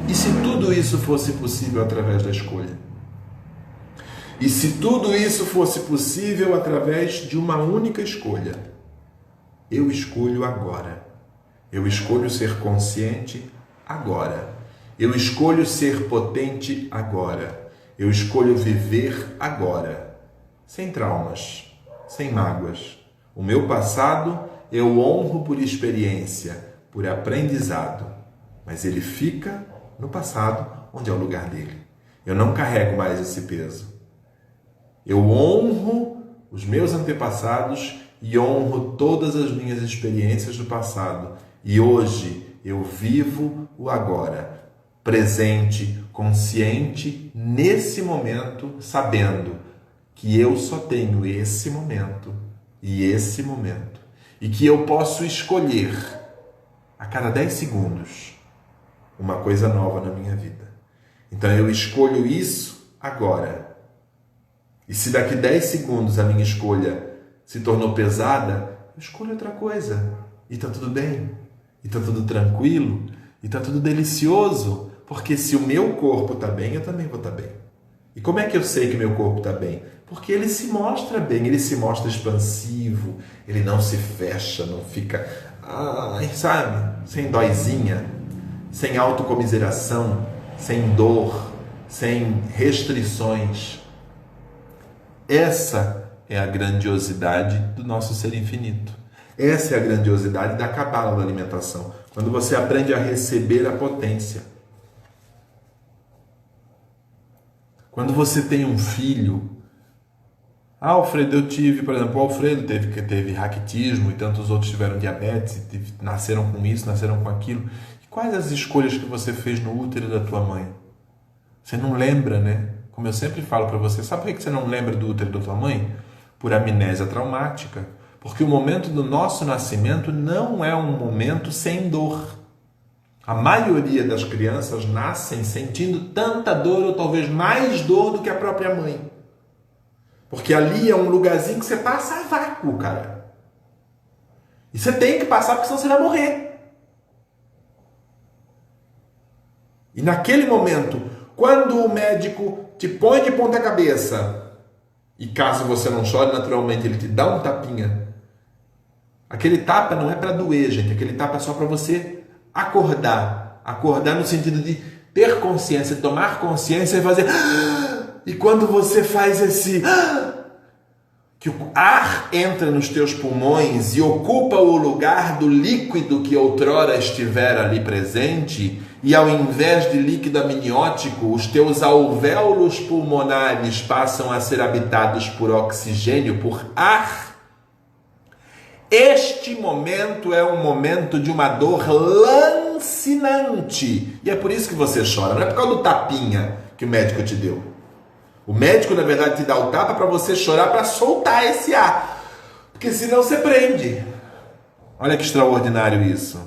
E se tudo isso fosse possível através da escolha? E se tudo isso fosse possível através de uma única escolha? Eu escolho agora. Eu escolho ser consciente agora. Eu escolho ser potente agora. Eu escolho viver agora. Sem traumas, sem mágoas. O meu passado eu honro por experiência, por aprendizado. Mas ele fica no passado, onde é o lugar dele. Eu não carrego mais esse peso. Eu honro os meus antepassados e honro todas as minhas experiências do passado. E hoje eu vivo o agora, presente, consciente, nesse momento, sabendo que eu só tenho esse momento e esse momento. E que eu posso escolher, a cada 10 segundos, uma coisa nova na minha vida. Então eu escolho isso agora. E se daqui 10 segundos a minha escolha se tornou pesada, eu escolho outra coisa. E está tudo bem. E está tudo tranquilo, e está tudo delicioso, porque se o meu corpo está bem, eu também vou estar bem. E como é que eu sei que meu corpo está bem? Porque ele se mostra bem, ele se mostra expansivo, ele não se fecha, não fica, sabe, sem dóizinha, sem autocomiseração, sem dor, sem restrições. Essa é a grandiosidade do nosso ser infinito. Essa é a grandiosidade da cabala da alimentação. Quando você aprende a receber a potência. Quando você tem um filho... Alfredo, eu tive, por exemplo, o Alfredo teve raquitismo e tantos outros tiveram diabetes, nasceram com isso, nasceram com aquilo. E quais as escolhas que você fez no útero da tua mãe? Você não lembra, né? Como eu sempre falo para você, sabe por que você não lembra do útero da tua mãe? Por amnésia traumática. Porque o momento do nosso nascimento não é um momento sem dor. A maioria das crianças nascem sentindo tanta dor ou talvez mais dor do que a própria mãe. Porque ali é um lugarzinho que você passa a vácuo, cara. E você tem que passar porque senão você vai morrer. E naquele momento, quando o médico te põe de ponta cabeça, e caso você não chore naturalmente, ele te dá um tapinha, Aquele tapa não é para doer, gente. Aquele tapa é só para você acordar. Acordar no sentido de ter consciência, tomar consciência e fazer... E quando você faz esse... que o ar entra nos teus pulmões e ocupa o lugar do líquido que outrora estiver ali presente, e ao invés de líquido amniótico, os teus alvéolos pulmonares passam a ser habitados por oxigênio, por ar. Este momento é um momento de uma dor lancinante. E é por isso que você chora, não é por causa do tapinha que o médico te deu. O médico, na verdade, te dá o tapa para você chorar, para soltar esse ar. Porque senão você prende. Olha que extraordinário isso.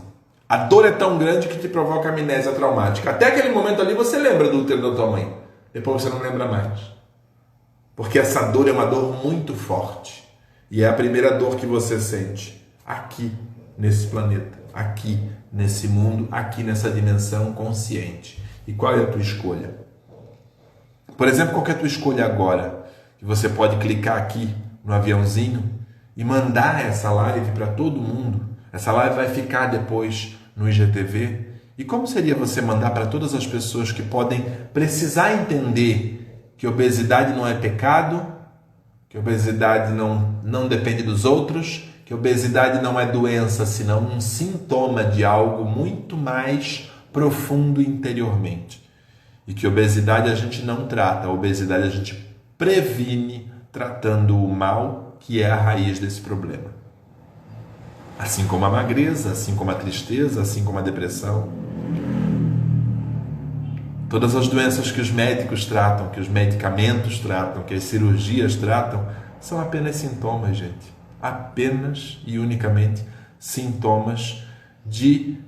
A dor é tão grande que te provoca amnésia traumática. Até aquele momento ali você lembra do útero da tua mãe. Depois você não lembra mais. Porque essa dor é uma dor muito forte. E é a primeira dor que você sente aqui, nesse planeta. Aqui, nesse mundo. Aqui, nessa dimensão consciente. E qual é a tua escolha? Por exemplo, qual que é a tua escolha agora? Que você pode clicar aqui no aviãozinho e mandar essa live para todo mundo. Essa live vai ficar depois no IGTV. E como seria você mandar para todas as pessoas que podem precisar entender que obesidade não é pecado, que obesidade não depende dos outros, que obesidade não é doença, senão um sintoma de algo muito mais profundo interiormente. E que obesidade a gente não trata, a obesidade a gente previne tratando o mal, que é a raiz desse problema. Assim como a magreza, assim como a tristeza, assim como a depressão. Todas as doenças que os médicos tratam, que os medicamentos tratam, que as cirurgias tratam, são apenas sintomas, gente. Apenas e unicamente sintomas de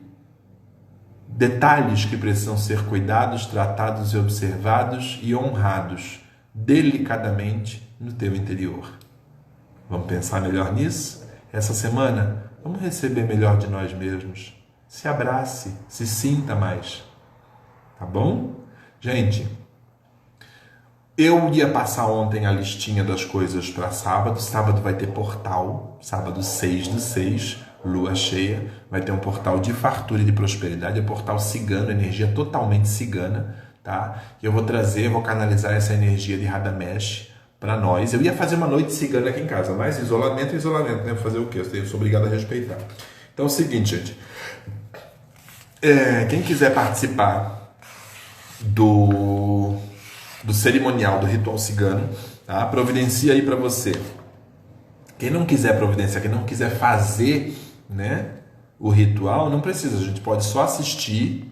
detalhes que precisam ser cuidados, tratados e observados e honrados delicadamente no teu interior. Vamos pensar melhor nisso? Essa semana, vamos receber melhor de nós mesmos. Se abrace, se sinta mais. Tá bom? Gente, eu ia passar ontem a listinha das coisas para sábado. Sábado vai ter portal, sábado 6/6, lua cheia. Vai ter um portal de fartura e de prosperidade, é um portal cigano, energia totalmente cigana, tá? E eu vou canalizar essa energia de Radamesh para nós. Eu ia fazer uma noite cigana aqui em casa, mas isolamento, né? Fazer o quê? Eu sou obrigado a respeitar. Então é o seguinte, gente. Quem quiser participar do cerimonial, do ritual cigano, tá? Providencia aí para você. Quem não quiser providenciar, quem não quiser fazer, né, o ritual, não precisa. A gente pode só assistir.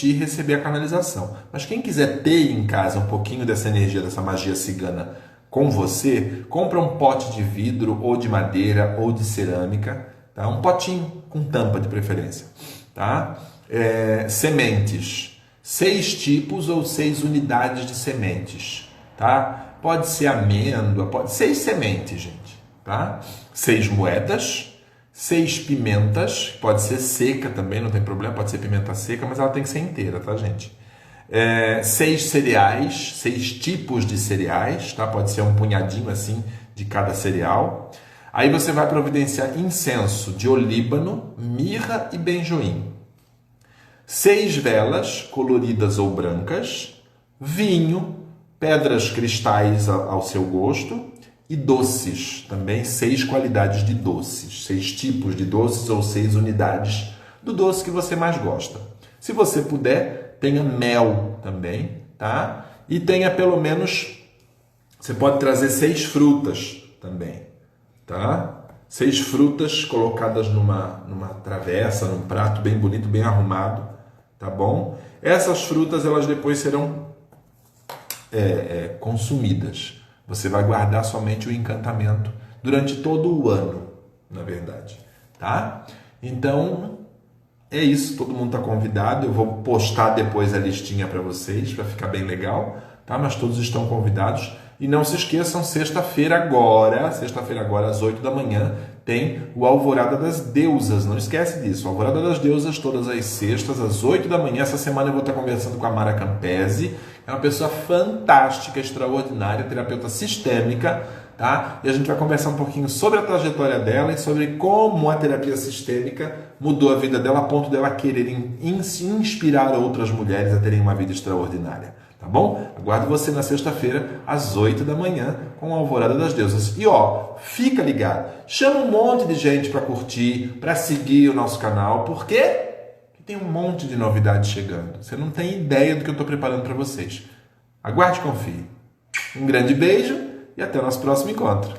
E receber a canalização. Mas quem quiser ter em casa um pouquinho dessa energia, dessa magia cigana com você, compra um pote de vidro, ou de madeira, ou de cerâmica, tá? Um potinho com tampa de preferência, tá? Sementes, 6 tipos ou 6 unidades de sementes, tá? Pode ser amêndoa, 6 sementes, gente, tá? 6 moedas, 6 pimentas, pode ser seca também, não tem problema, pode ser pimenta seca, mas ela tem que ser inteira, tá, gente? 6 cereais, 6 tipos de cereais, tá? Pode ser um punhadinho assim de cada cereal. Aí você vai providenciar incenso de olíbano, mirra e benjoim. 6 velas coloridas ou brancas, vinho, pedras cristais ao seu gosto, e doces, também 6 qualidades de doces, 6 tipos de doces ou 6 unidades do doce que você mais gosta. Se você puder, tenha mel também, tá? E tenha pelo menos, você pode trazer 6 frutas também, tá? 6 frutas colocadas numa travessa, num prato bem bonito, bem arrumado, tá bom? Essas frutas, elas depois serão consumidas. Você vai guardar somente o encantamento durante todo o ano, na verdade, tá? Então, é isso. Todo mundo está convidado. Eu vou postar depois a listinha para vocês, para ficar bem legal, tá? Mas todos estão convidados. E não se esqueçam, sexta-feira agora, às 8 da manhã, tem o Alvorada das Deusas. Não esquece disso. O Alvorada das Deusas, todas as sextas, às 8 da manhã. Essa semana eu vou estar conversando com a Mara Campese. É uma pessoa fantástica, extraordinária, terapeuta sistêmica, tá? E a gente vai conversar um pouquinho sobre a trajetória dela e sobre como a terapia sistêmica mudou a vida dela a ponto dela querer inspirar outras mulheres a terem uma vida extraordinária. Tá bom? Aguardo você na sexta-feira, às 8 da manhã, com a Alvorada das Deusas. E ó, fica ligado. Chama um monte de gente para curtir, para seguir o nosso canal. Por quê? Porque tem um monte de novidades chegando. Você não tem ideia do que eu estou preparando para vocês. Aguarde e confie. Um grande beijo e até o nosso próximo encontro.